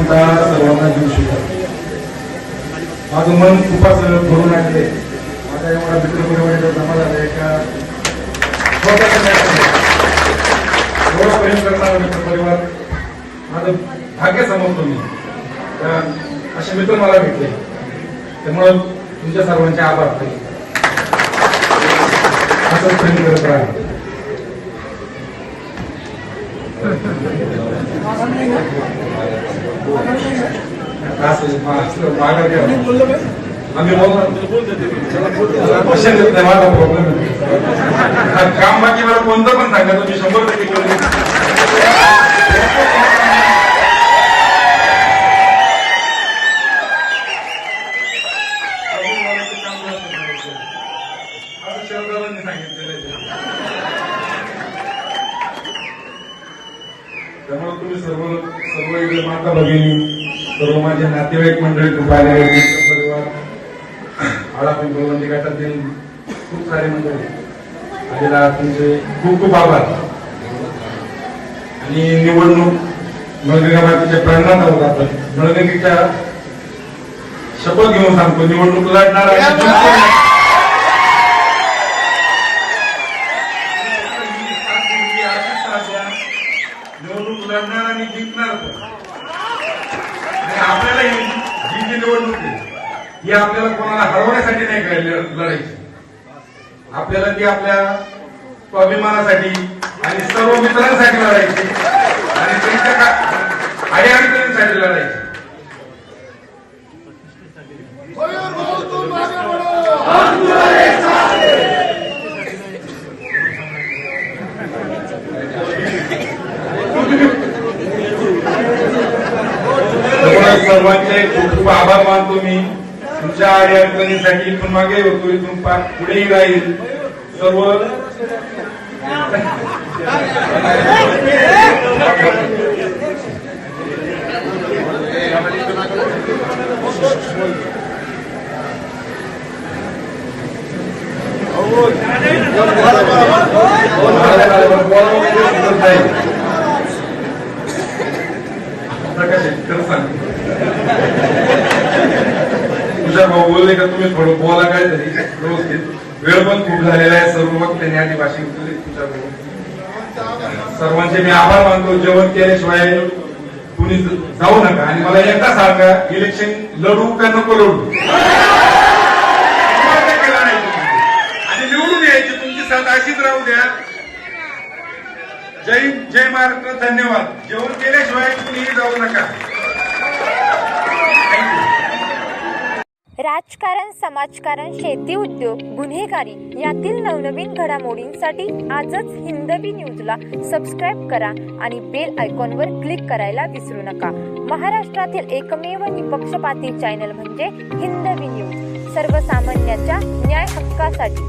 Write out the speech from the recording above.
जनता सर्वांना देऊ शकतात. माझं मन खूपच भरून आहे. माझा एवढा मित्रपरिवार जमा झाला एका एवढा प्रेम करणारा मित्रपरिवार माझं भाग्य समजतो मी. असे मित्र मला भेटले, त्यामुळे तुमच्या सर्वांचे आभार. असंच प्रेम करत राहा. आम्ही माझा प्रॉब्लेम काम बाकी मला कोणतं पण सांगा तुम्ही 100% बोलले. त्यामुळे तुम्ही सर्व इकडे माता भगिनी, सर्व माझे नातेवाईक मंडळी, कृपाले परिवार, आळा पिंपळवंडी गटातील खूप सारे मंडळी आलेला तुमचे खूप खूप आभार. आणि निवडणूक नळगंगाबादच्या प्रांगणात आहोत आपण. नळगंगेच्या शपथ घेऊन सांगतो, निवडणूक लढणार आहे. निवडणूक लढणार आणि जिंकणार. आपल्याला ही जी निवडणूक आहे ही आपल्याला कोणाला हरवण्यासाठी नाही लढायची. आपल्याला ती आपल्या स्वाभिमानासाठी आणि सर्व मित्रांसाठी लढायची आणि त्यांच्या अडीअडचणींसाठी लढायची. सर्वांचे खूप खूप आभार मानतो मी. तुमच्या अडीअडचणीसाठी इथून मागे होतो, इथून पुढेही राहील. सर्व तुझ्या भाऊ बोलले का तुम्ही थोडं बोला काय तरी व्यवस्थित. वेळ पण खूप झालेला आहे. सर्व वक्त त्यांनी आधी भाषण केले. तुझ्या भाऊ सर्वांचे मी आभार मानतो. जेवण केल्याशिवाय कुणी जाऊ नका. आणि मला एकदा सांगा, इलेक्शन लढू का नको लढू? केला नाही आणि निवडून यायची. तुमची साथ अशीच राहू द्या. जय महाराष्ट्र. धन्यवाद. जेवण केल्याशिवाय कुणीही जाऊ नका. राजकारण, समाजकारण, शेती, उद्योग, गुन्हेगारी यातील नवनवीन घडामोडींसाठी आजच हिंदवी न्यूजला सबस्क्राईब करा आणि बेल आयकॉनवर क्लिक करायला विसरू नका. महाराष्ट्रातील एकमेव निपक्षपाती चॅनल म्हणजे हिंदवी न्यूज, सर्वसामान्यांच्या न्याय हक्कासाठी.